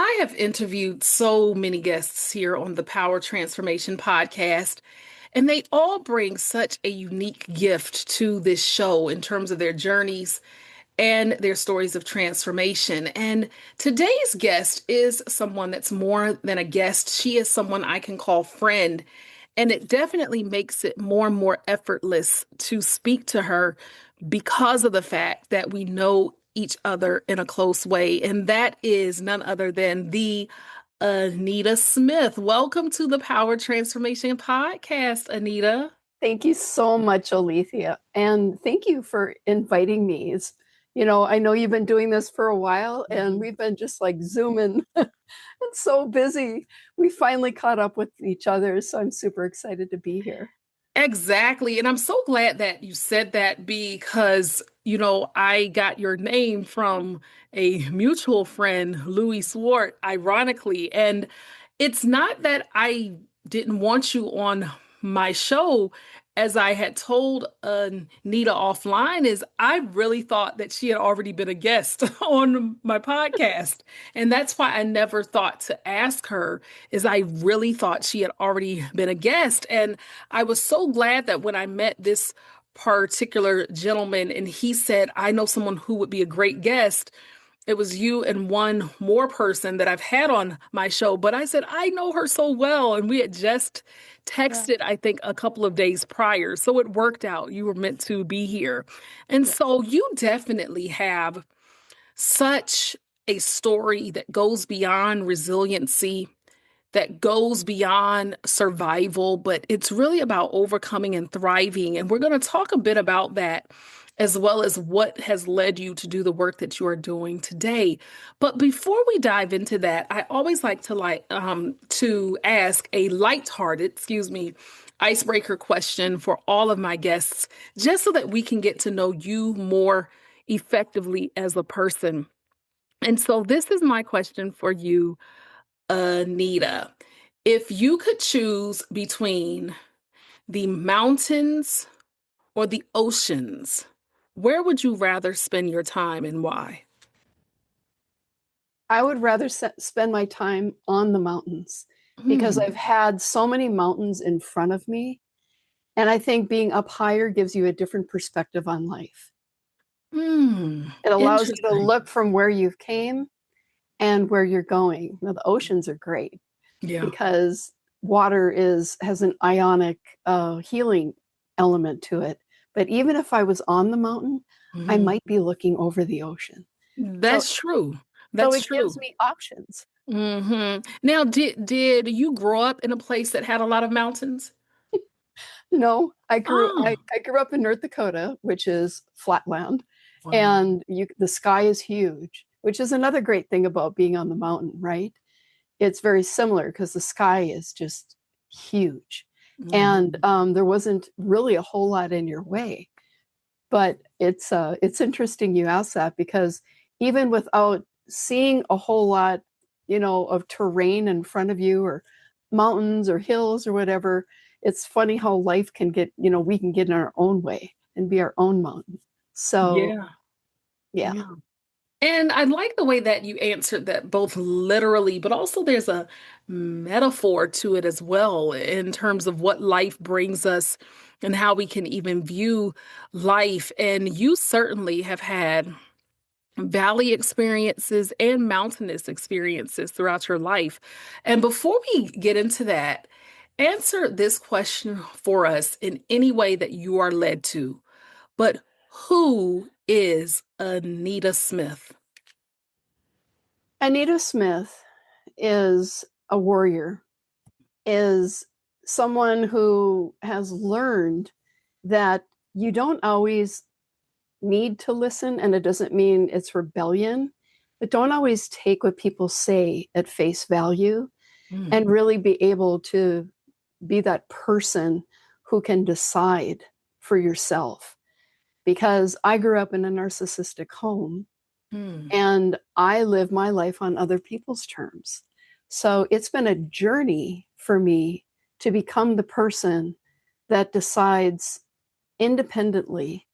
I have interviewed so many guests here on the Power Transformation podcast, and they all bring such a unique gift to this show in terms of their journeys and their stories of transformation. And today's guest is someone that's more than a guest. She is someone I can call friend. And it definitely makes it more and more effortless to speak to her because of the fact that we know each other in a close way. And that is none other than the Anita Smith. Welcome to the Power Transformation Podcast, Anita. Thank you so much, Alethea. And thank you for inviting me. I know you've been doing this for a while and we've been just like zooming and so busy. We finally caught up with each other. So I'm super excited to be here. Exactly. And I'm so glad that you said that because, I got your name from a mutual friend, Louis Swart, ironically. And it's not that I didn't want you on my show, as I had told Nita offline, is I really thought that she had already been a guest on my podcast. And that's why I never thought to ask her, is I really thought she had already been a guest. And I was so glad that when I met this particular gentleman and he said, I know someone who would be a great guest. It was you and one more person that I've had on my show. But I said, I know her so well. And we had just texted, I think, a couple of days prior. So it worked out. You were meant to be here. And so you definitely have such a story that goes beyond resiliency, that goes beyond survival, but it's really about overcoming and thriving. And we're going to talk a bit about that, as well as what has led you to do the work that you are doing today. But before we dive into that, I always like to ask a lighthearted, icebreaker question for all of my guests, just so that we can get to know you more effectively as a person. And so this is my question for you, Anita. If you could choose between the mountains or the oceans, where would you rather spend your time and why? I would rather spend my time on the mountains because I've had so many mountains in front of me. And I think being up higher gives you a different perspective on life. It allows you to look from where you've came and where you're going. Now, the oceans are great because water has an ionic healing element to it. But even if I was on the mountain, I might be looking over the ocean. That's true. So it gives me options. Now, did you grow up in a place that had a lot of mountains? No, I grew up in North Dakota, which is flatland, and the sky is huge, which is another great thing about being on the mountain, right? It's very similar because the sky is just huge, and there wasn't really a whole lot in your way. But it's interesting you ask that because even without seeing a whole lot, of terrain in front of you or mountains or hills or whatever, it's funny how life can get, we can get in our own way and be our own mountain. So, yeah. And I like the way that you answered that both literally, but also there's a metaphor to it as well in terms of what life brings us and how we can even view life. And you certainly have had valley experiences and mountainous experiences throughout your life. And before we get into that, answer this question for us in any way that you are led to. But who is Anita Smith? Anita Smith is a warrior, is someone who has learned that you don't always need to listen, and it doesn't mean it's rebellion, but don't always take what people say at face value and really be able to be that person who can decide for yourself. Because I grew up in a narcissistic home and I live my life on other people's terms. So it's been a journey for me to become the person that decides independently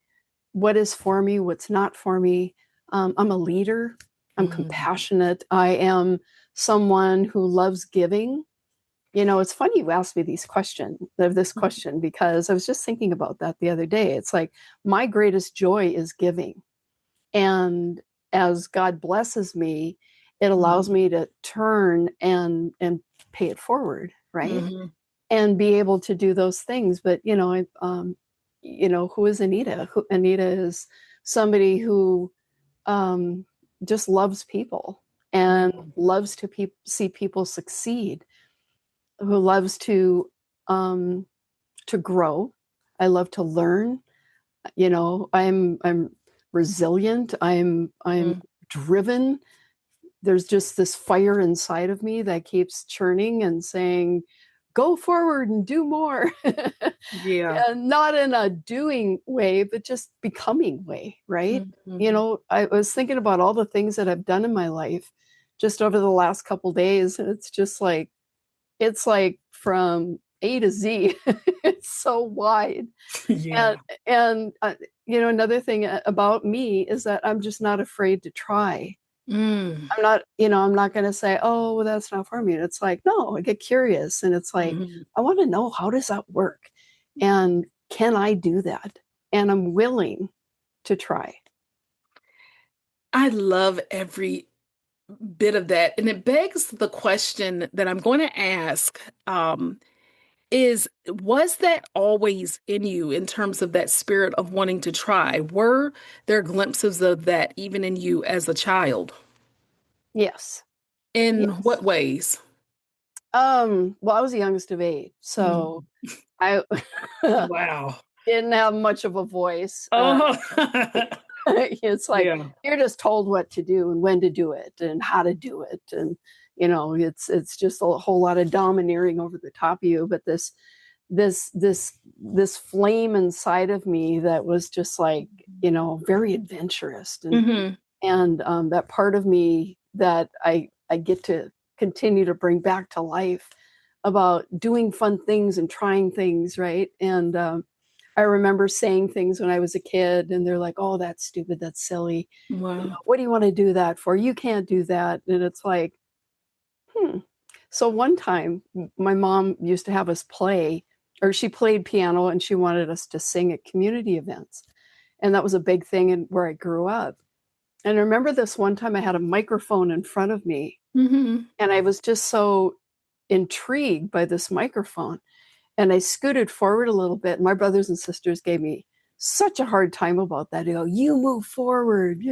what is for me, what's not for me. I'm a leader. I'm Mm, compassionate. I am someone who loves giving. It's funny you asked me this question, because I was just thinking about that the other day. It's like my greatest joy is giving. And as God blesses me, it allows mm, me to turn and pay it forward, right? mhm. And be able to do those things. But who is Anita? Anita is somebody who um, just loves people and Yeah. loves to see people succeed, who loves um, to grow. I love to learn. I'm resilient. I'm Mm, driven. There's just this fire inside of me that keeps churning and saying, go forward and do more. yeah. And not in a doing way, but just becoming way, right? Mhm. I was thinking about all the things that I've done in my life just over the last couple days, and it's like from A to Z. It's so wide. And Yeah. another thing about me is that I'm just not afraid to try. Mm, I'm not going to say, oh, well, that's not for me. It's like, no, I get curious. And it's like, mhm. I want to know, how does that work? And can I do that? And I'm willing to try. I love every bit of that. And it begs the question that I'm going to ask, was that always in you in terms of that spirit of wanting to try? Were there glimpses of that even in you as a child? Yes. In Yes. what ways? Well, I was the youngest of eight, so Mm. I Wow. didn't have much of a voice. Oh, It's like yeah. you're just told what to do and when to do it and how to do it, and it's just a whole lot of domineering over the top of you. But this flame inside of me that was just like, very adventurous, Hmm. and that part of me that I get to continue to bring back to life, about doing fun things and trying things, right? And I remember saying things when I was a kid, and they're like, "Oh, that's stupid. That's silly. Wow. What do you want to do that for? You can't do that." And it's like, hmm. So one time, my mom used to have us play, or she played piano, and she wanted us to sing at community events, and that was a big thing in where I grew up. And I remember this one time I had a microphone in front of me, Hmm. and I was just so intrigued by this microphone. And I scooted forward a little bit. And my brothers and sisters gave me such a hard time about that. They go, "You move forward."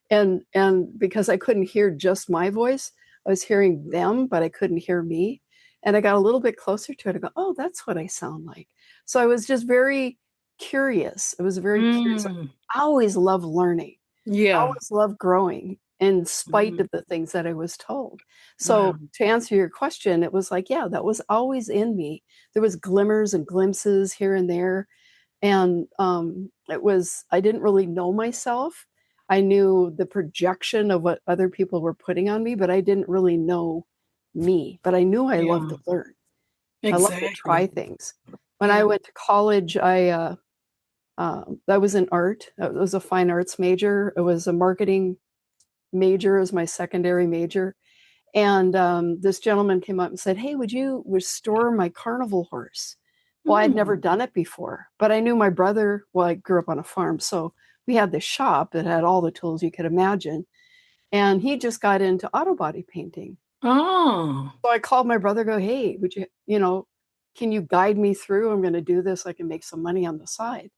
And because I couldn't hear just my voice, I was hearing them, but I couldn't hear me. And I got a little bit closer to it. I go, "Oh, that's what I sound like." So I was just very curious. I was very curious. Mm. I always love learning. I Yeah. always love growing in spite Mhm. of the things that I was told. Wow. So to answer your question, it was like, yeah, that was always in me. There was glimmers and glimpses here and there. And I didn't really know myself. I knew the projection of what other people were putting on me, but I didn't really know me. But I knew I loved Yeah. to learn. I love to try Exactly. things. When I Yeah. went to college, I was in art. It was a fine arts major. It was a marketing major as my secondary major. And this gentleman came up and said, "Hey, would you restore my carnival horse?" Well, I'd never Mm. done it before, but I knew my brother. Well, I grew up on a farm, so we had this shop that had all the tools you could imagine. And he just got into auto body painting. Oh. So I called my brother, go, "Hey, can you guide me through? I'm going to do this. I can make some money on the side."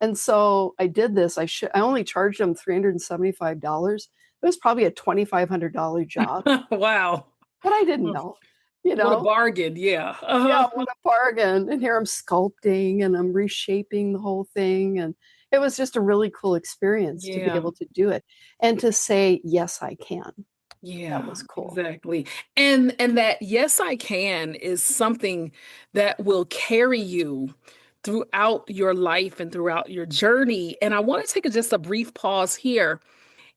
And so I did this. I only charged him $375. It was probably a $2,500 job, Wow. but I didn't know, you What a know? bargain. Yeah. Yeah, what a bargain. And here I'm sculpting and I'm reshaping the whole thing. And it was just a really cool experience to be Yeah. able to do it and to say, yes, I can. That Yeah, was cool. exactly. And that yes, I can is something that will carry you throughout your life and throughout your journey. And I want to take just a brief pause here.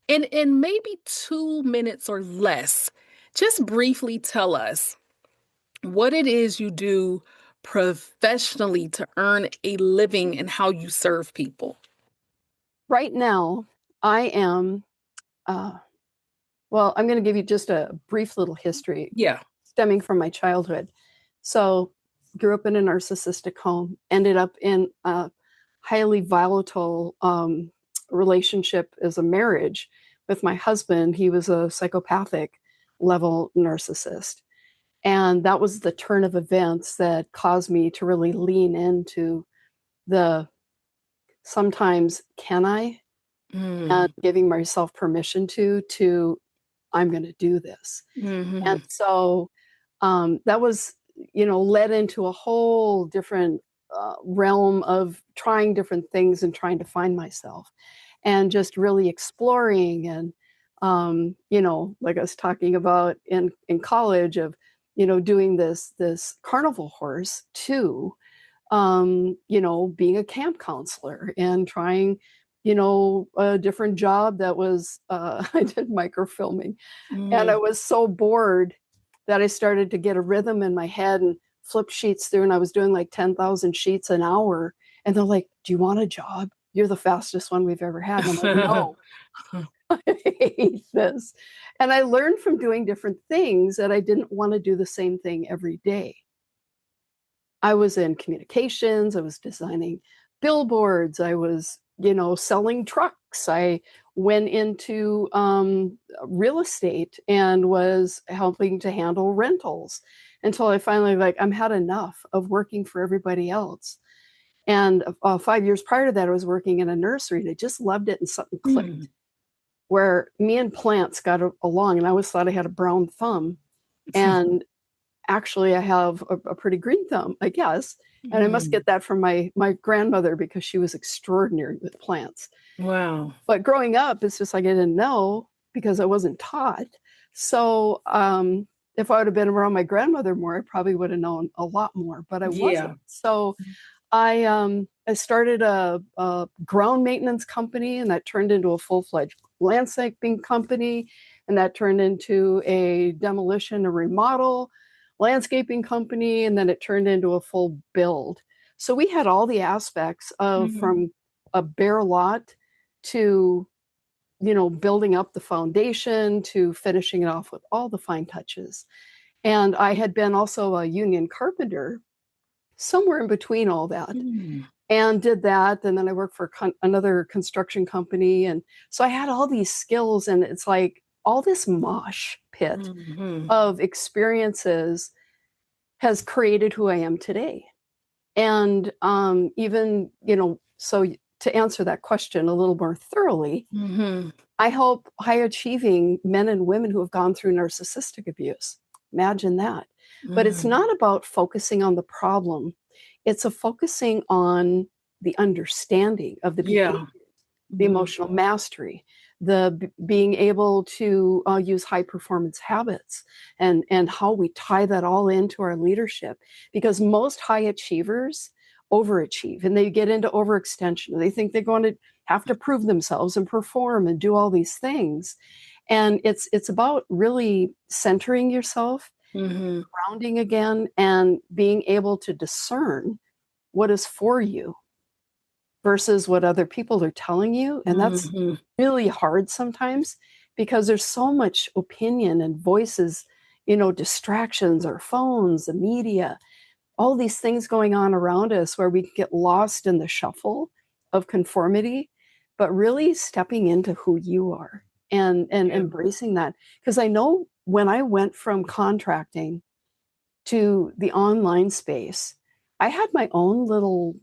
And in maybe 2 minutes or less, just briefly tell us what it is you do professionally to earn a living and how you serve people. Right now, I am uh, Well, I'm going to give you just a brief little history Yeah. stemming from my childhood. So, grew up in a narcissistic home, ended up in a highly volatile relationship as a marriage with my husband. He was a psychopathic level narcissist. And that was the turn of events that caused me to really lean into the sometimes can I, and giving myself permission to I'm going to do this. And Mm-hmm. so that was, led into a whole different realm of trying different things and trying to find myself and just really exploring. And, like I was talking about in college of, doing this carnival horse too, being a camp counselor and trying, a different job that was, I did microfilming. And I Mm-hmm. was so bored that I started to get a rhythm in my head and flip sheets through. And I was doing like 10,000 sheets an hour. And they're like, do you want a job? You're the fastest one we've ever had. And I'm like, no, I hate this. And I learned from doing different things that I didn't want to do the same thing every day. I was in communications, I was designing billboards, I was, selling trucks. I went into real estate and was helping to handle rentals until I finally I'm had enough of working for everybody else. And 5 years prior to that, I was working in a nursery and I just loved it and something clicked where me and plants got along and I always thought I had a brown thumb. And actually I have a pretty green thumb, I guess. And I must Mm. get that from my grandmother because she was extraordinary with plants. Wow. But growing up, it's just like I didn't know because I wasn't taught. So if I would have been around my grandmother more, I probably would have known a lot more, but I wasn't. Yeah. So I started a ground maintenance company, and that turned into a full-fledged landscaping company, and that turned into a demolition and remodel landscaping company, and then it turned into a full build. So we had all the aspects of Mhm. from a bare lot to building up the foundation to finishing it off with all the fine touches. And I had been also a union carpenter somewhere in between all that Mm. and did that. And then I worked for another construction company. And so I had all these skills, and it's like all this mosh pit Mhm. of experiences has created who I am today. And even, so to answer that question a little more thoroughly, Mhm. I help high achieving men and women who have gone through narcissistic abuse. Imagine that. But it's Mm. not about focusing on the problem, it's a focusing on the understanding of the behavior, Yeah. the Mhm. emotional mastery, being able to use high performance habits, and how we tie that all into our leadership. Because most high achievers overachieve and they get into overextension. They think they're going to have to prove themselves and perform and do all these things. And it's about really centering yourself, Mhm. grounding again, and being able to discern what is for you versus what other people are telling you. And that's Mhm. really hard sometimes because there's so much opinion and voices, distractions, our phones, the media, all these things going on around us where we can get lost in the shuffle of conformity, but really stepping into who you are and Yeah. embracing that. Because I know when I went from contracting to the online space, I had my own little,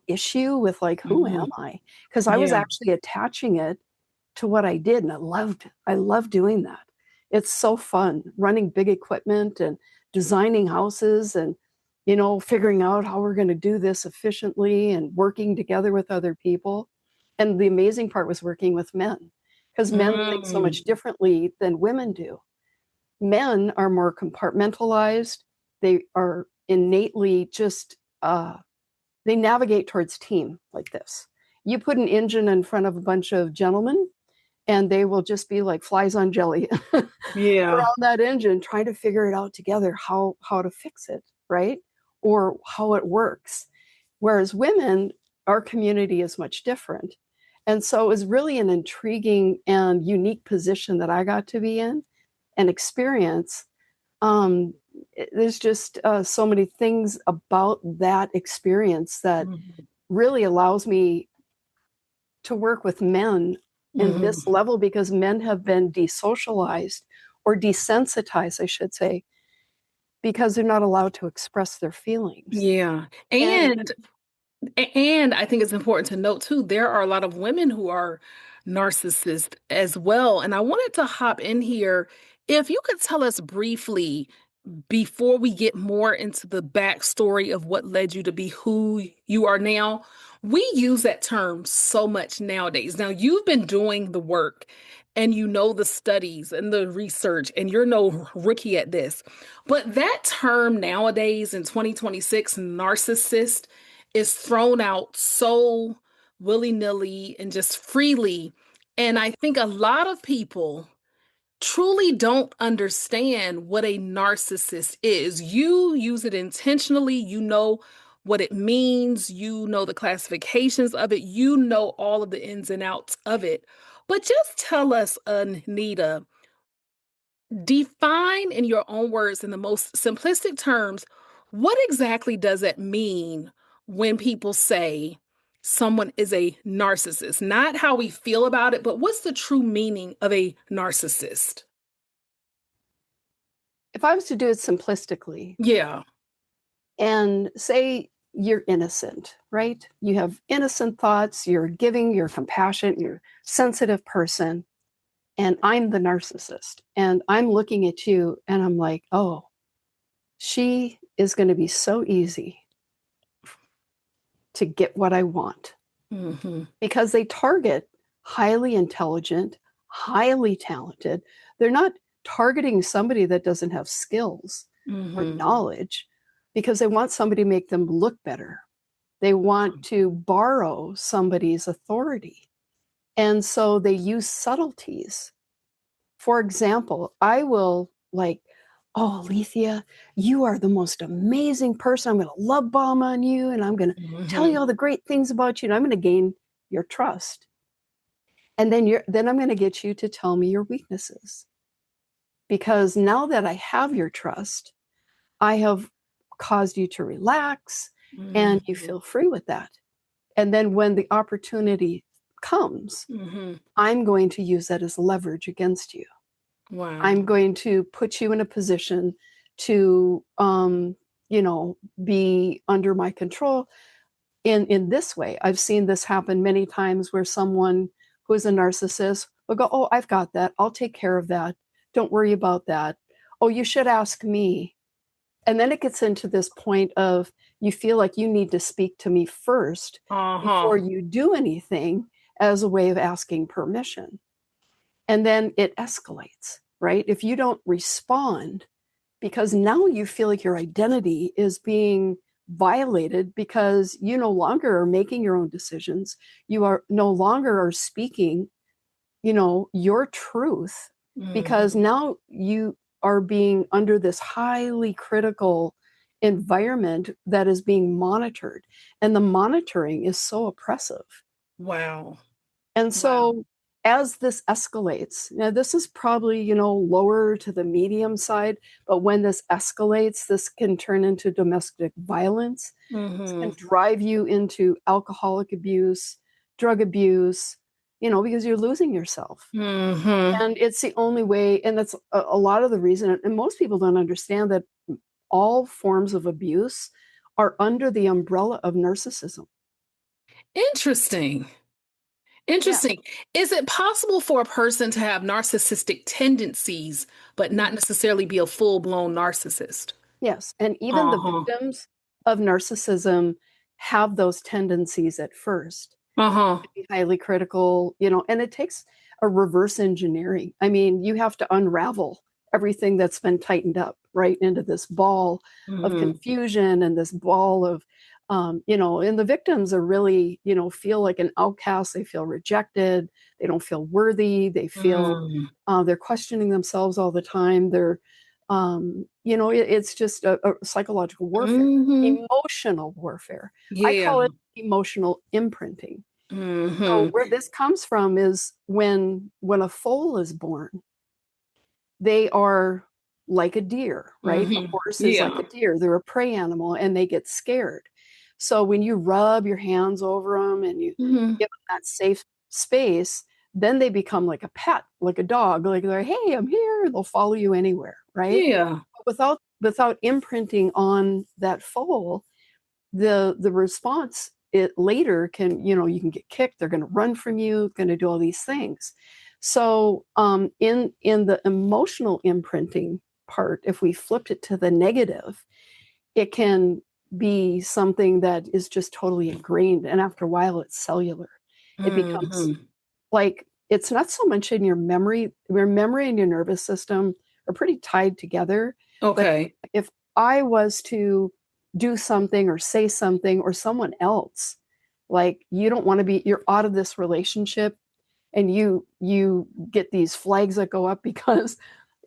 issue with like, who am Mhm. I? Because I was Yeah. actually attaching it to what I did, and I love doing that. It's so fun running big equipment and designing houses and figuring out how we're going to do this efficiently and working together with other people. And the amazing part was working with men because men think so Mm. much differently than women do. Men are more compartmentalized. They are innately just they navigate towards team like this. You put an engine in front of a bunch of gentlemen and they will just be like flies on jelly Yeah. around that engine trying to figure it out together how to fix it, right? Or how it works. Whereas women, our community is much different. And so it was really an intriguing and unique position that I got to be in and experience. There's just so many things about that experience that Mhm. really allows me to work with men in this Mhm. level, because men have been desocialized or desensitized, I should say, because they're not allowed to express their feelings. Yeah. And And I think it's important to note too, there are a lot of women who are narcissists as well. And I wanted to hop in here. If you could tell us briefly, before we get more into the backstory of what led you to be who you are now, we use that term so much nowadays. Now, you've been doing the work and you know the studies and the research, and you're no rookie at this. But that term nowadays in 2026, narcissist, is thrown out so willy-nilly and just freely. And I think a lot of people truly don't understand what a narcissist is. You use it intentionally, you know what it means, you know the classifications of it, you know all of the ins and outs of it. But just tell us, Anita, define in your own words, in the most simplistic terms, what exactly does that mean when people say someone is a narcissist? Not how we feel about it, but what's the true meaning of a narcissist? if I was to do it simplistically Yeah. and say you're innocent, right? You have innocent thoughts, you're giving, you're compassionate, you're a sensitive person, and I'm the narcissist. And I'm looking at you and I'm like, oh, she is going to be so easy to get what I want, Hmm. because they target highly intelligent, highly talented. They're not targeting somebody that doesn't have skills or Hmm. knowledge, because they want somebody to make them look better. They want to borrow somebody's authority. And so they use subtleties. For example, I will like, oh, Alethea, you are the most amazing person. I'm going to love bomb on you and I'm going to tell Hmm. you all the great things about you. And I'm going to gain your trust. And then I'm going to get you to tell me your weaknesses. Because now that I have your trust, I have caused you to relax and you Hmm. feel free with that. And then when the opportunity comes, Hmm. I'm going to use that as leverage against you. Wow. I'm going to put you in a position to, be under my control in this way. I've seen this happen many times where someone who is a narcissist will go, "Oh, I've got that. I'll take care of that. Don't worry about that. Oh, you should ask me." And then it gets into this point of you feel like you need to speak to me first Uh-huh. before you do anything, as a way of asking permission. And then it escalates, right? If you don't respond, because now you feel like your identity is being violated, because you no longer are making your own decisions. You are no longer are speaking, your truth, because Hmm. now you are being under this highly critical environment that is being monitored. And the monitoring is so oppressive. Wow. And Wow. so as this escalates, now this is probably, lower to the medium side, but when this escalates, this can turn into domestic violence. This can Hmm. drive you into alcoholic abuse, drug abuse, because you're losing yourself. Hmm. And it's the only way, and that's a lot of the reason, and most people don't understand that all forms of abuse are under the umbrella of narcissism. Interesting. Yeah. Interesting. Is it possible for a person to have narcissistic tendencies, but not Mhm. necessarily be a full-blown narcissist? Yes, and even the Uh-huh. victims of narcissism have those tendencies at first. Uh-huh. Be highly critical, and it takes a reverse engineering. I mean, you have to unravel everything that's been tightened up right into this ball of Hmm. confusion and this ball of, and the victims are really, feel like an outcast. They feel rejected. They don't feel worthy. They feel Mm. they're questioning themselves all the time. It's just a psychological warfare, Hmm. emotional warfare. I Yeah. call it emotional imprinting. So Mm-hmm. where this comes from is when a foal is born, they are like a deer, right? A Mm-hmm. horse is like Yeah. a deer. They're a prey animal and they get scared. So when you rub your hands over them and you Mm-hmm. give them that safe space, then they become like a pet, like a dog. Like they're, hey, I'm here. They'll follow you anywhere, right? Yeah. Without imprinting on that foal, the response it later can, you can get kicked, they're going to run from you, going to do all these things. So in the emotional imprinting part, if we flipped it to the negative, it can be something that is just totally ingrained, and after a while it's cellular. It becomes Mm-hmm. like it's not so much in your memory and your nervous system are pretty tied together. But Okay. if I was to do something or say something or someone else, like you don't want to be, you're out of this relationship, and you get these flags that go up because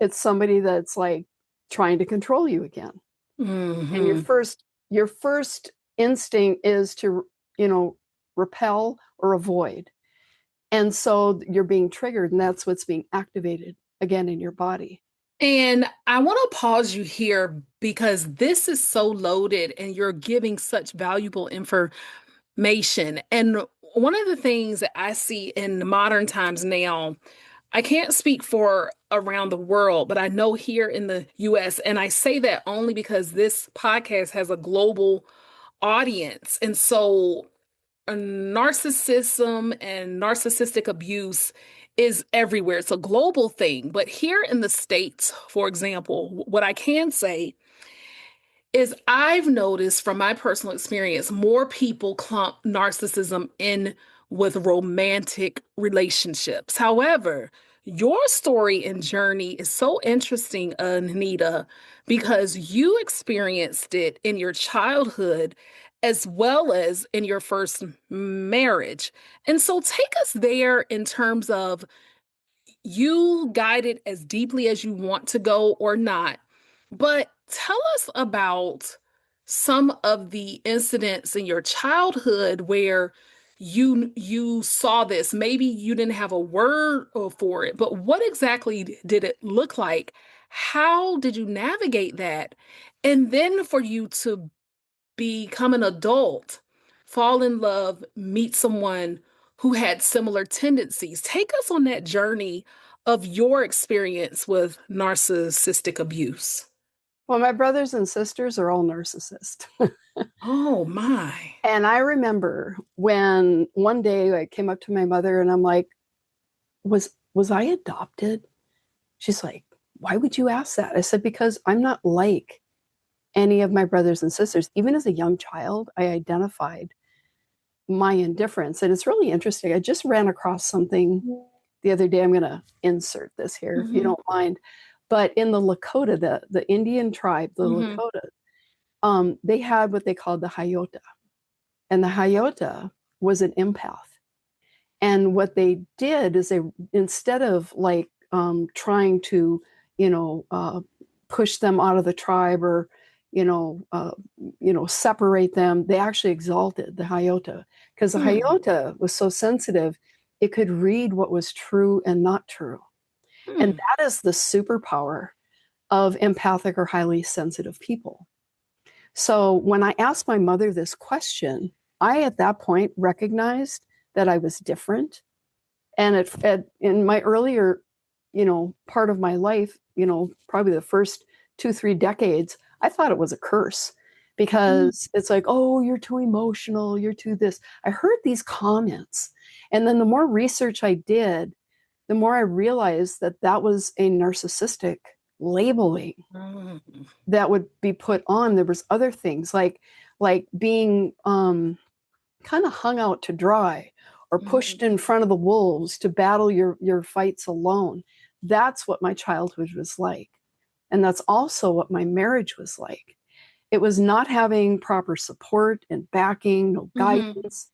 it's somebody that's like trying to control you again. And your Mm-hmm. first instinct is to, you know, repel or avoid. And so you're being triggered, and that's what's being activated again in your body. And I want to pause you here because this is so loaded and you're giving such valuable information. And one of the things that I see in modern times now, I can't speak for around the world, but I know here in the US, and I say that only because this podcast has a global audience. And so narcissism and narcissistic abuse is everywhere. It's a global thing. But here in the States, for example, what I can say is I've noticed from my personal experience, more people clump narcissism in with romantic relationships. However, your story and journey is so interesting, Anita, because you experienced it in your childhood as well as in your first marriage. And so take us there in terms of you guide it as deeply as you want to go or not. But tell us about some of the incidents in your childhood where you saw this. Maybe you didn't have a word for it, but what exactly did it look like? How did you navigate that? And then for you to become an adult, fall in love, meet someone who had similar tendencies. Take us on that journey of your experience with narcissistic abuse. Well, my brothers and sisters are all narcissists. Oh my. And I remember when one day I came up to my mother and I'm like, was I adopted? She's like, why would you ask that? I said, because I'm not like any of my brothers and sisters. Even as a young child, I identified my indifference. And it's really interesting. I just ran across something the other day. I'm going to insert this here if you Hmm. don't mind. But in the Lakota, the Indian tribe, the Hmm. Lakota, they had what they called the Hayota. And the Hayota was an empath. And what they did is they, instead of like trying to, you know, push them out of the tribe or, separate them, they actually exalted the Hayota because the Hmm. Hayota was so sensitive, it could read what was true and not true. And Hmm. that is the superpower of empathic or highly sensitive people. So when I asked my mother this question, I at that point recognized that I was different. And in my earlier, part of my life, probably the first 2, 3 decades, I thought it was a curse Hmm. because it's like, oh, you're too emotional, you're too this. I heard these comments. And then the more research I did, the more I realized that that was a narcissistic labeling Hmm. that would be put on. There was other things like being kind of hung out to dry or Hmm. pushed in front of the wolves to battle your fights alone. That's what my childhood was like. And that's also what my marriage was like. It was not having proper support and backing, no Hmm. guidance,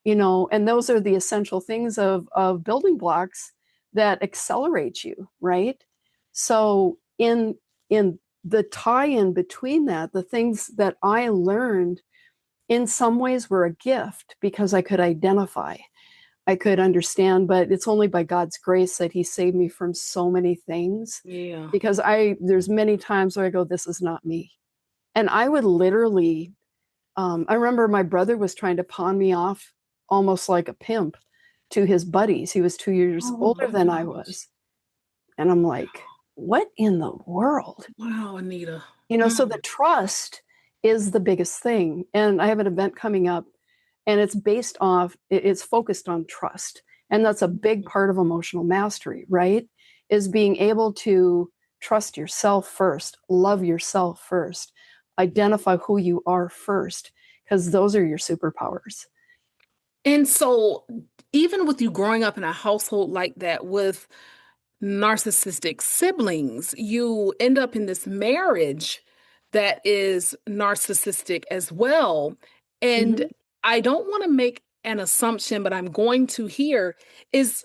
and those are the essential things of building blocks that accelerate you, right? So in the tie-in between that, the things that I learned in some ways were a gift because I could identify. I could understand, but it's only by God's grace that he saved me from so many things, Yeah. because there's many times where I go, this is not me. And I would literally, I remember my brother was trying to pawn me off almost like a pimp to his buddies. He was 2 years Oh older my than I gosh. was. And I'm like, what in the world? Wow, Anita. So the Mm. trust is the biggest thing. And I have an event coming up, and it's focused on trust. And that's a big part of emotional mastery, right? Is being able to trust yourself first, love yourself first, identify who you are first, because those are your superpowers. And so, even with you growing up in a household like that with narcissistic siblings, you end up in this marriage that is narcissistic as well. And Mm-hmm. I don't want to make an assumption, but I'm going to here is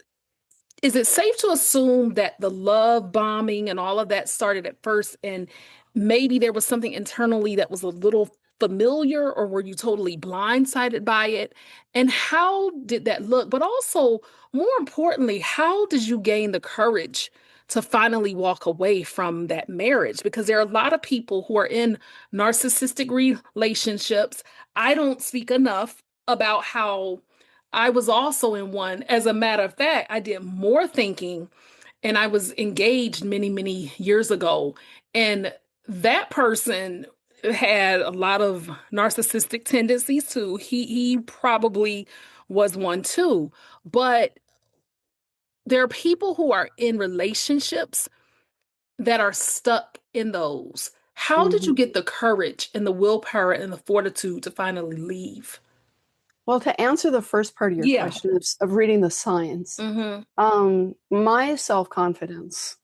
is it safe to assume that the love bombing and all of that started at first, and maybe there was something internally that was a little familiar, or were you totally blindsided by it? And how did that look? But also, more importantly, how did you gain the courage to finally walk away from that marriage? Because there are a lot of people who are in narcissistic relationships. I don't speak enough about how I was also in one. As a matter of fact, I did more thinking, and I was engaged many, many years ago. And that person had a lot of narcissistic tendencies too. He probably was one too. But there are people who are in relationships that are stuck in those. How did Mm-hmm. you get the courage and the willpower and the fortitude to finally leave? Well, to answer the first part of your Yeah. question of reading the signs, Mm-hmm. my self-confidence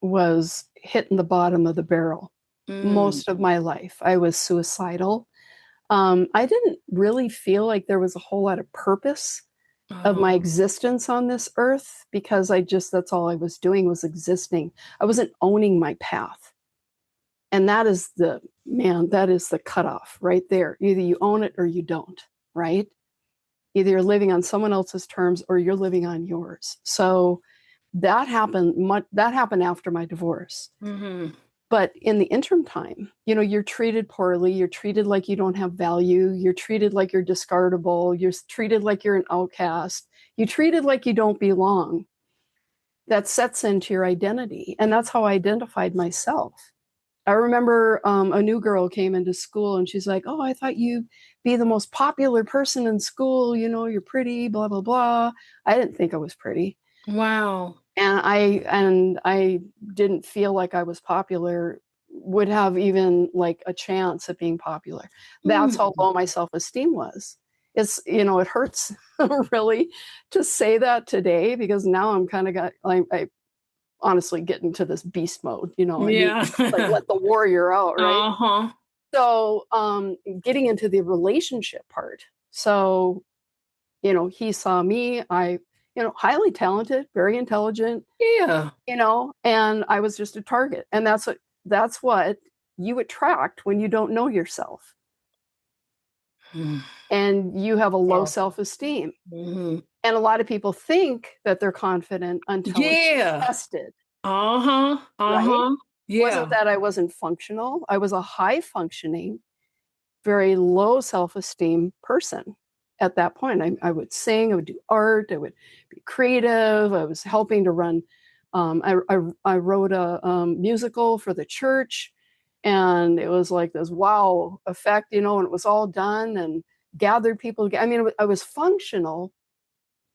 was hitting the bottom of the barrel Mm. most of my life. I was suicidal. I didn't really feel like there was a whole lot of purpose of my Oh. existence on this earth, because that's all I was doing, was existing. I wasn't owning my path. And that is the cutoff right there. Either you own it or you don't, right? Either you're living on someone else's terms or you're living on yours. So that happened after my divorce. Mm-hmm. But in the interim time, you're treated poorly, you're treated like you don't have value, you're treated like you're discardable, you're treated like you're an outcast, you're treated like you don't belong. That sets into your identity. And that's how I identified myself. I remember a new girl came into school and she's like, "Oh, I thought you'd be the most popular person in school. You're pretty, blah, blah, blah." I didn't think I was pretty. Wow. And I didn't feel like I was popular, would have even like a chance at being popular. That's how Mm. low my self-esteem was. It hurts really to say that today, because now I'm kind of I honestly get into this beast mode. I need Yeah. like let the warrior out, right? Uh-huh. So getting into the relationship part. So, he saw me, highly talented, very intelligent, Yeah. and I was just a target. And that's what you attract when you don't know yourself Mm. and you have a low Powerful. self-esteem. Hmm. And a lot of people think that they're confident until it's Yeah. tested, Uh-huh. right? Uh-huh. Wasn't Yeah. that I wasn't functional. I was a high functioning, very low self-esteem person at that point. I would sing, I would do art, I would be creative. I was helping to run. I wrote a musical for the church, and it was like this wow effect, and it was all done and gathered people. I mean, I was functional,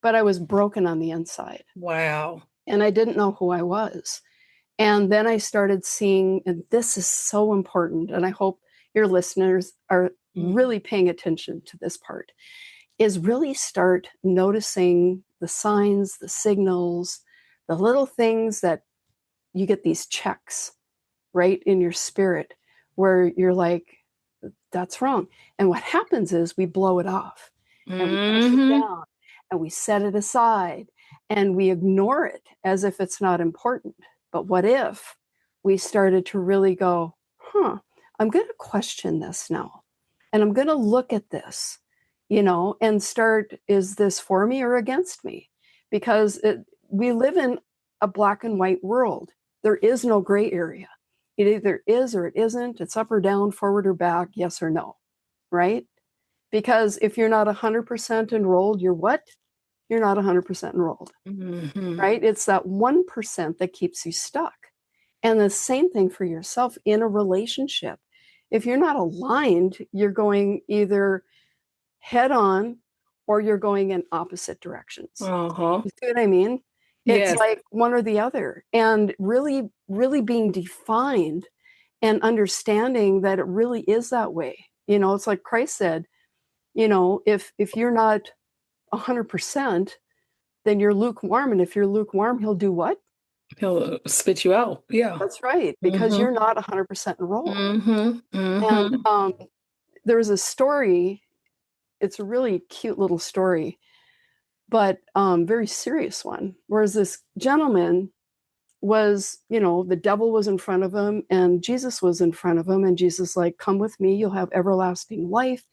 but I was broken on the inside, Wow. and I didn't know who I was. And then I started seeing, and this is so important, and I hope your listeners are Mm. really paying attention to this part, is really start noticing the signs, the signals, the little things that you get these checks right in your spirit where you're like, that's wrong. And what happens is we blow it off and we push it Hmm. down and we set it aside and we ignore it as if it's not important. But what if we started to really go, I'm going to question this now, and I'm going to look at this. and start, is this for me or against me? Because we live in a black and white world. There is no gray area. It either is or it isn't. It's up or down, forward or back, yes or no, right? Because if you're not 100% enrolled, you're what? You're not 100% enrolled, right? It's that 1% that keeps you stuck. And the same thing for yourself in a relationship. If you're not aligned, you're going either head on or you're going in opposite directions. You see what I mean? It's like one or the other. And really, really being defined and understanding that it really is that way. It's like Christ said, if you're not 100%, then you're lukewarm. And if you're lukewarm, he'll do what? He'll spit you out. Yeah. That's right. Because you're not 100% enrolled. And there's a story. It's a really cute little story, but very serious one. Whereas this gentleman was, the devil was in front of him and Jesus was in front of him. And Jesus like, come with me, you'll have everlasting life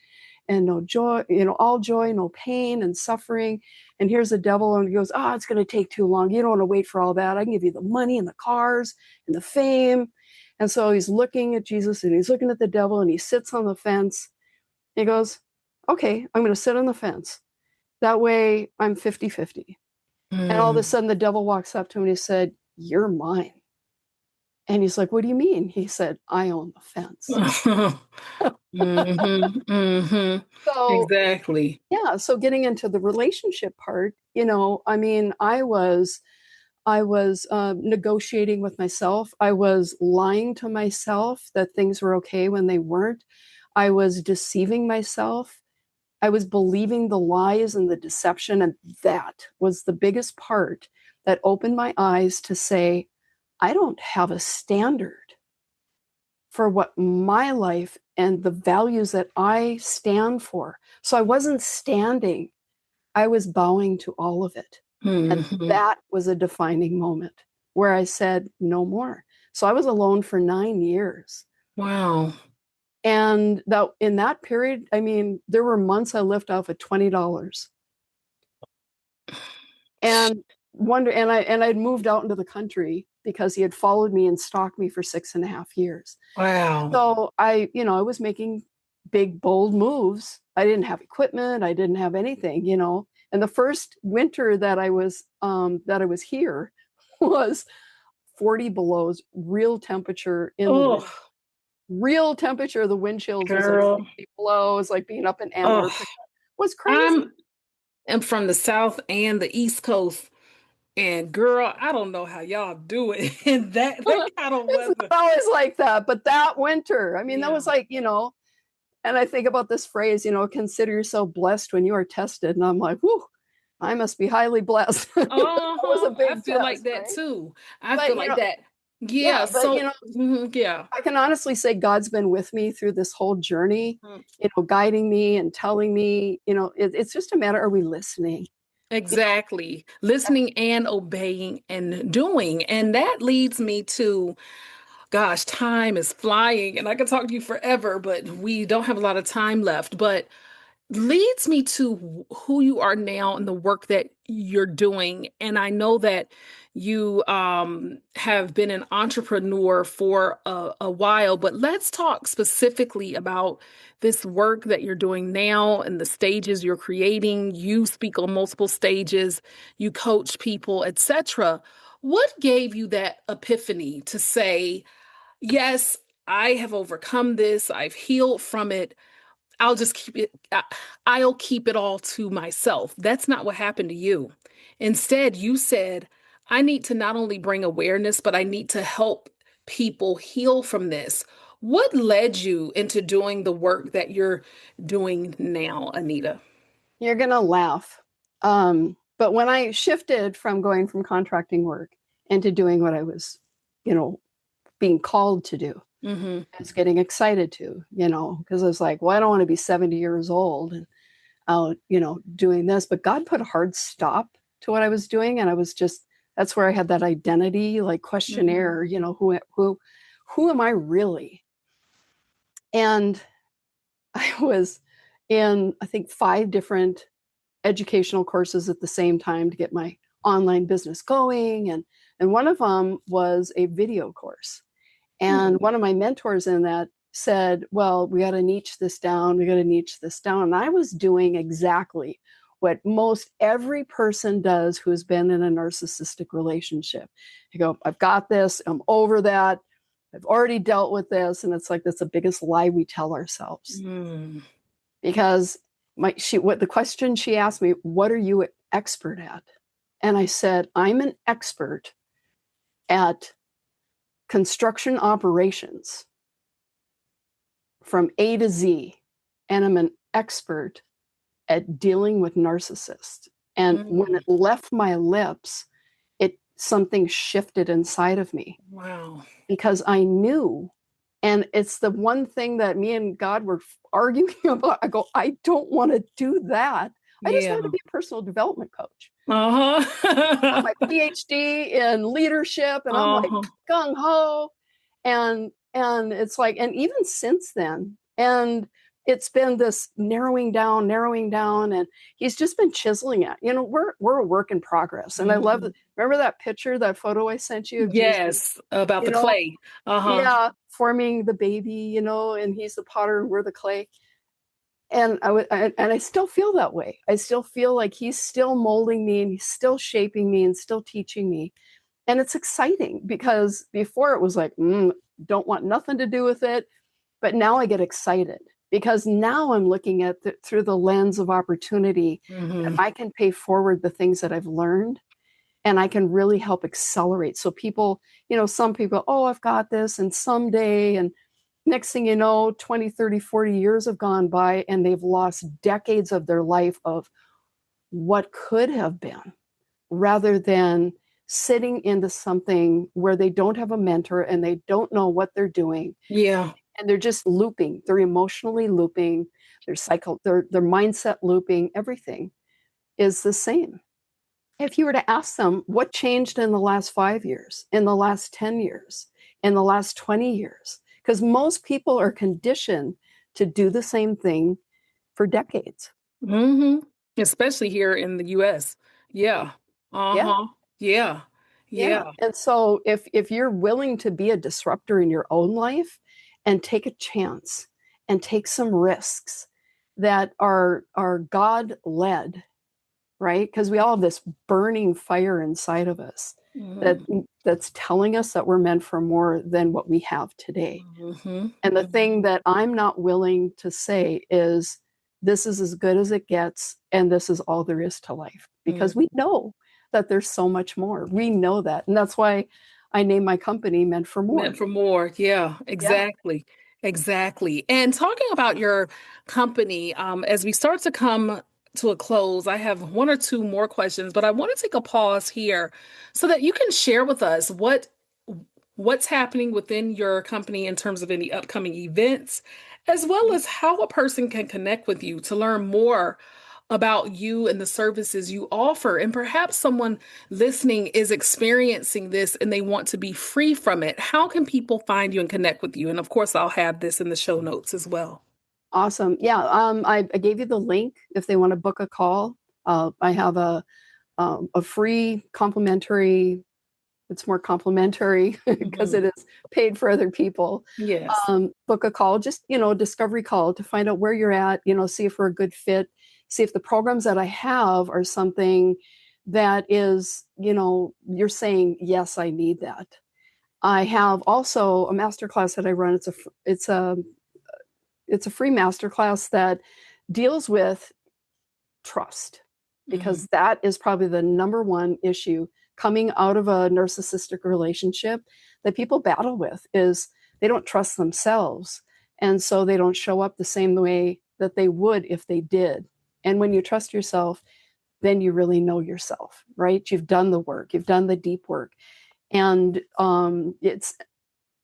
and no joy, all joy, no pain and suffering. And here's the devil. And he goes, it's going to take too long. You don't want to wait for all that. I can give you the money and the cars and the fame. And so he's looking at Jesus and he's looking at the devil and he sits on the fence. He goes, okay, I'm going to sit on the fence. That way I'm 50-50. And all of a sudden the devil walks up to him and he said, you're mine. And he's like, what do you mean? He said, I own the fence. So, exactly. Yeah. So getting into the relationship part, I was negotiating with myself. I was lying to myself that things were okay when they weren't. I was deceiving myself. I was believing the lies and the deception. And that was the biggest part that opened my eyes to say, I don't have a standard for what my life and the values that I stand for. So I wasn't standing, I was bowing to all of it. And that was a defining moment where I said, no more. So I was alone for 9 years. Wow. And that in that period, there were months I lived off of $20. And I'd moved out into the country because he had followed me and stalked me for 6.5 years. Wow. So I was making big, bold moves. I didn't have equipment. I didn't have anything, And the first winter that I was here was 40 below, real temperature in the wind. Real temperature. The wind chills was like 60 below. It was like being up in Antarctica. It was crazy. I'm from the South and the East Coast. And girl, I don't know how y'all do it in that kind of weather. It's not always like that, but that winter, that was like, and I think about this phrase, consider yourself blessed when you are tested. And I'm like, whoo, I must be highly blessed. That was a big I feel test, like that right? too. I feel like that. Yeah, but so I can honestly say God's been with me through this whole journey, guiding me and telling me, it's just a matter, are we listening? Exactly. Listening and obeying and doing. And that leads me to, gosh, time is flying and I could talk to you forever, but we don't have a lot of time left. But leads me to who you are now and the work that you're doing. And I know that you have been an entrepreneur for a while, but let's talk specifically about this work that you're doing now and the stages you're creating. You speak on multiple stages, you coach people, etc. What gave you that epiphany to say, yes, I have overcome this, I've healed from it. I'll just keep it, I'll keep it all to myself. That's not what happened to you. Instead, you said, I need to not only bring awareness, but I need to help people heal from this. What led you into doing the work that you're doing now, Anita? You're going to laugh. But when I shifted from going from contracting work into doing what I was, being called to do, I was getting excited to, because I was like, well, I don't want to be 70 years old and out, doing this. But God put a hard stop to what I was doing. And I was just, that's where I had that identity, like questionnaire, who am I really? And I was, in, I think, 5 different educational courses at the same time to get my online business going. And one of them was a video course. And one of my mentors in that said, well, we got to niche this down. We got to niche this down. And I was doing exactly what most every person does who's been in a narcissistic relationship. You go, I've got this. I'm over that. I've already dealt with this. And it's like, that's the biggest lie we tell ourselves. Because what the question she asked me, what are you an expert at? And I said, I'm an expert at construction operations from A to Z. And I'm an expert at dealing with narcissists. And when it left my lips, something shifted inside of me. Wow. Because I knew, and it's the one thing that me and God were arguing about. I go, I don't want to do that. I just want to be a personal development coach. I have my PhD in leadership, and I'm like gung ho, and it's like, and even since then, and it's been this narrowing down, and he's just been chiseling it. You know, we're a work in progress, and I love it. Remember that picture, that photo I sent you of Jesus, about the clay. Yeah, forming the baby, you know, and he's the potter and we're the clay. And I still feel that way. I still feel like he's still molding me, and he's still shaping me, and still teaching me. And it's exciting, because before it was like, don't want nothing to do with it. But now I get excited, because now I'm looking at through the lens of opportunity. And I can pay forward the things that I've learned, and I can really help accelerate. So people, you know, some people, oh, I've got this, and someday, and next thing you know, 20, 30, 40 years have gone by, and they've lost decades of their life of what could have been, rather than sitting into something where they don't have a mentor and they don't know what they're doing. Yeah. And they're just looping. They're emotionally looping. Their mindset looping. Everything is the same. If you were to ask them what changed in the last 5 years, in the last 10 years, in the last 20 years, because most people are conditioned to do the same thing for decades. Especially here in the US. Yeah. Yeah. And so if you're willing to be a disruptor in your own life and take a chance and take some risks that are God led, right? Because we all have this burning fire inside of us that's telling us that we're meant for more than what we have today. And the thing that I'm not willing to say is, this is as good as it gets, and this is all there is to life. Because we know that there's so much more. We know that. And that's why I named my company Meant for More. Meant for More. Yeah, exactly. Exactly. And talking about your company, as we start to come to a close, I have one or two more questions, but I want to take a pause here so that you can share with us what's happening within your company in terms of any upcoming events, as well as how a person can connect with you to learn more about you and the services you offer. And perhaps someone listening is experiencing this and they want to be free from it. How can people find you and connect with you? And of course, I'll have this in the show notes as well. Awesome. Yeah. I gave you the link if they want to book a call. I have a free complimentary. It's more complimentary because it is paid for other people. Yes. Book a call, just, discovery call to find out where you're at, see if we're a good fit, see if the programs that I have are something that is, you're saying, yes, I need that. I have also a masterclass that I run. It's a free masterclass that deals with trust, because that is probably the number one issue coming out of a narcissistic relationship that people battle with, is they don't trust themselves. And so they don't show up the same way that they would if they did. And when you trust yourself, then you really know yourself, right? You've done the work, you've done the deep work. And it's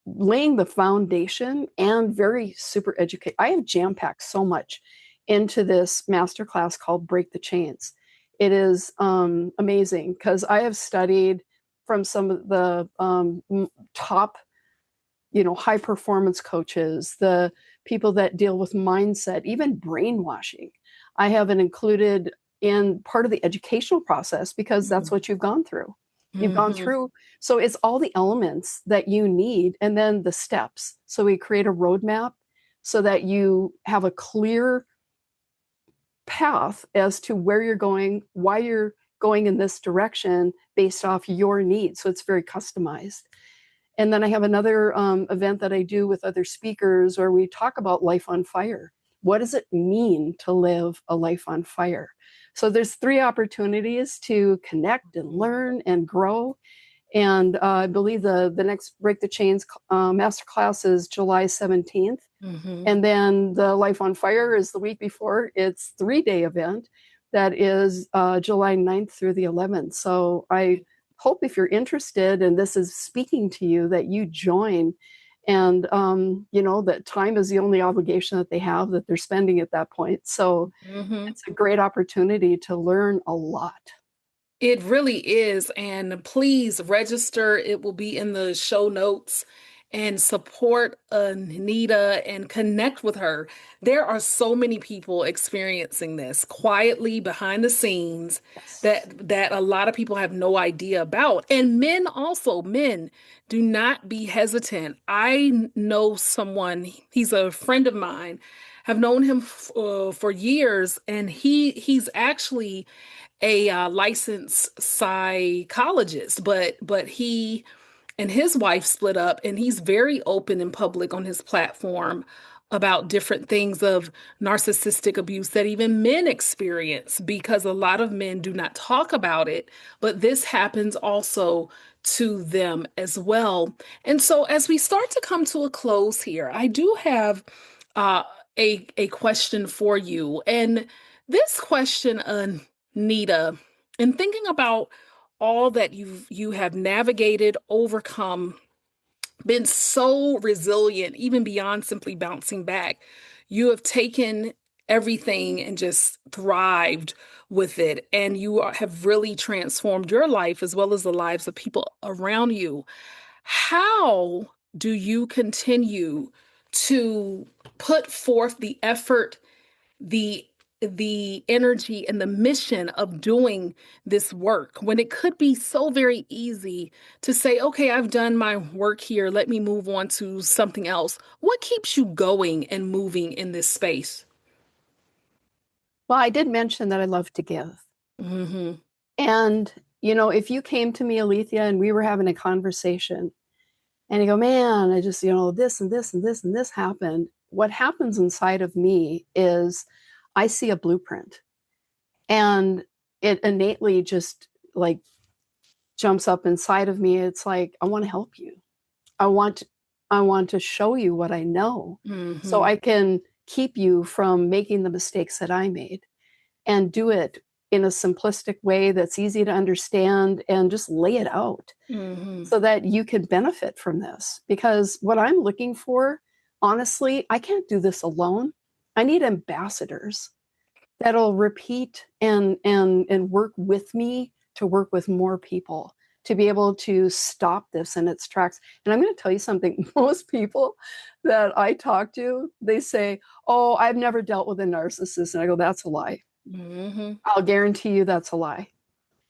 laying the foundation and very super educated. I have jam-packed so much into this masterclass called Break the Chains. It is amazing, because I have studied from some of the top, high performance coaches, the people that deal with mindset, even brainwashing. I have it included in part of the educational process because that's what you've gone through. You've gone Mm-hmm. through. So it's all the elements that you need and then the steps. So we create a roadmap so that you have a clear path as to where you're going, why you're going in this direction based off your needs. So it's very customized. And then I have another event that I do with other speakers where we talk about life on fire. What does it mean to live a life on fire? So there's 3 opportunities to connect and learn and grow. And I believe the next Break the Chains masterclass is July 17th. Mm-hmm. And then the Life on Fire is the week before. It's 3-day event that is July 9th through the 11th. So I hope if you're interested and this is speaking to you that you join. And, that time is the only obligation that they have that they're spending at that point. So Mm-hmm. it's a great opportunity to learn a lot. It really is. And please register. It will be in the show notes and support Anita and connect with her. There are so many people experiencing this quietly behind the scenes Yes. that a lot of people have no idea about. And men also, men, do not be hesitant. I know someone, he's a friend of mine, have known him for years, and he's actually a licensed psychologist, but he and his wife split up, and he's very open in public on his platform about different things of narcissistic abuse that even men experience because a lot of men do not talk about it, but this happens also to them as well. And so as we start to come to a close here, I do have uh, a question for you. And this question, Nita, in thinking about all that you have navigated, overcome, been so resilient, even beyond simply bouncing back. You have taken everything and just thrived with it, and have really transformed your life as well as the lives of people around you. How do you continue to put forth the effort, the the energy and the mission of doing this work when it could be so very easy to say, okay, I've done my work here, let me move on to something else? What keeps you going and moving in this space? Well, I did mention that I love to give. Mm-hmm. And, if you came to me, Alethea, and we were having a conversation and you go, man, I just, this and this and this and this happened. What happens inside of me is I see a blueprint and it innately just like jumps up inside of me. It's like, I want to help you. I want I want to show you what I know so Mm-hmm. I can keep you from making the mistakes that I made and do it in a simplistic way that's easy to understand and just lay it out Mm-hmm. so that you can benefit from this. Because what I'm looking for, honestly, I can't do this alone. I need ambassadors that'll repeat and work with me to work with more people to be able to stop this in its tracks. And I'm going to tell you something. Most people that I talk to, they say, "Oh, I've never dealt with a narcissist." And I go, "That's a lie. Mm-hmm. I'll guarantee you that's a lie."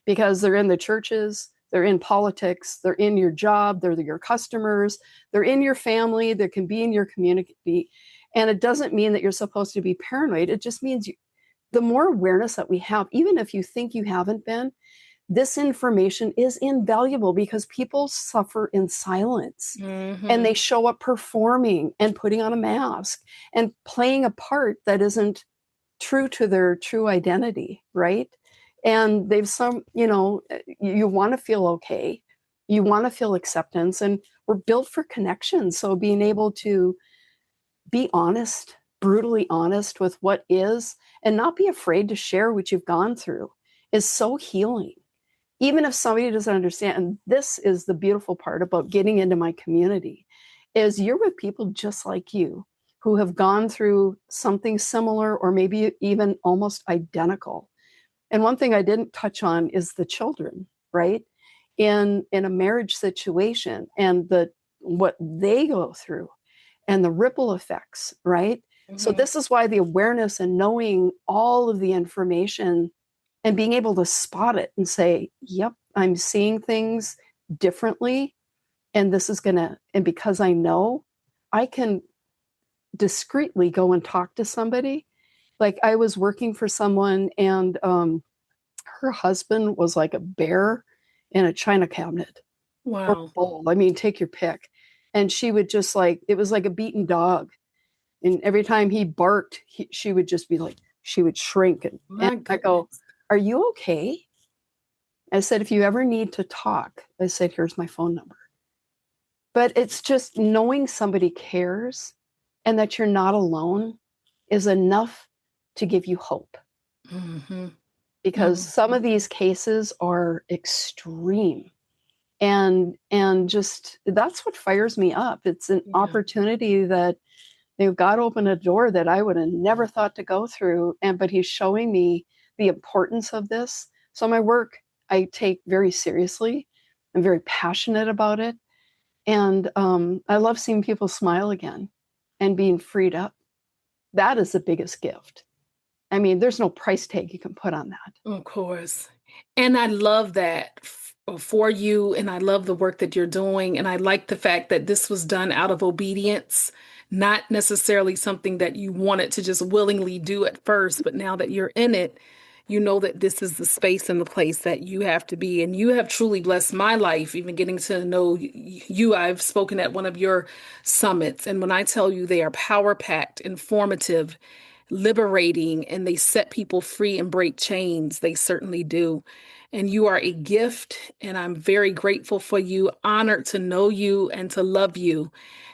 Because they're in the churches, they're in politics, they're in your job, they're your customers, they're in your family, they can be in your community. And it doesn't mean that you're supposed to be paranoid. It just means the more awareness that we have, even if you think you haven't been, this information is invaluable because people suffer in silence and Mm-hmm. they show up performing and putting on a mask and playing a part that isn't true to their true identity, right? And you want to feel okay. You want to feel acceptance, and we're built for connection. So being able to be honest, brutally honest with what is, and not be afraid to share what you've gone through is so healing. Even if somebody doesn't understand, and this is the beautiful part about getting into my community, is you're with people just like you who have gone through something similar or maybe even almost identical. And one thing I didn't touch on is the children, right? In a marriage situation and what they go through. and the ripple effects, right? So Mhm. this is why the awareness and knowing all of the information and being able to spot it and say, yep, I'm seeing things differently. And this is going to, and because I know, I can discreetly go and talk to somebody. Like I was working for someone and her husband was like a bear in a china cabinet or Wow. bowl. I mean, take your pick. And she would just like, it was like a beaten dog. And every time he barked, she would just be like, she would shrink. And My I go, goodness. are you okay? I said, if you ever need to talk, I said, here's my phone number. But it's just knowing somebody cares and that you're not alone is enough to give you hope. Hmm. Because Mm. some of these cases are extreme and just that's what fires me up. It's an Yeah. opportunity that God opened a door that I would have never thought to go through, and but he's showing me the importance of this. So my work I take very seriously. I'm very passionate about it, and I love seeing people smile again and being freed up. That is the biggest gift. I mean, there's no price tag you can put on that. Of course. And I love that for you, and I love the work that you're doing. And I like the fact that this was done out of obedience, not necessarily something that you wanted to just willingly do at first, but now that you're in it, you know that this is the space and the place that you have to be. And you have truly blessed my life, even getting to know you. I've spoken at one of your summits, and when I tell you they are power packed, informative, liberating, and they set people free and break chains. They certainly do. And you are a gift, and I'm very grateful for you, honored to know you and to love you.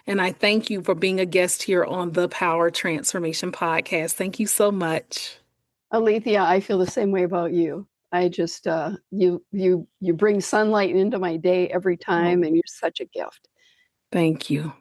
And I thank you for being a guest here on the Power Transformation Podcast. Thank you so much. Alethea, I feel the same way about you. I just you bring sunlight into my day every Oh, time, and you're such a gift. thank you.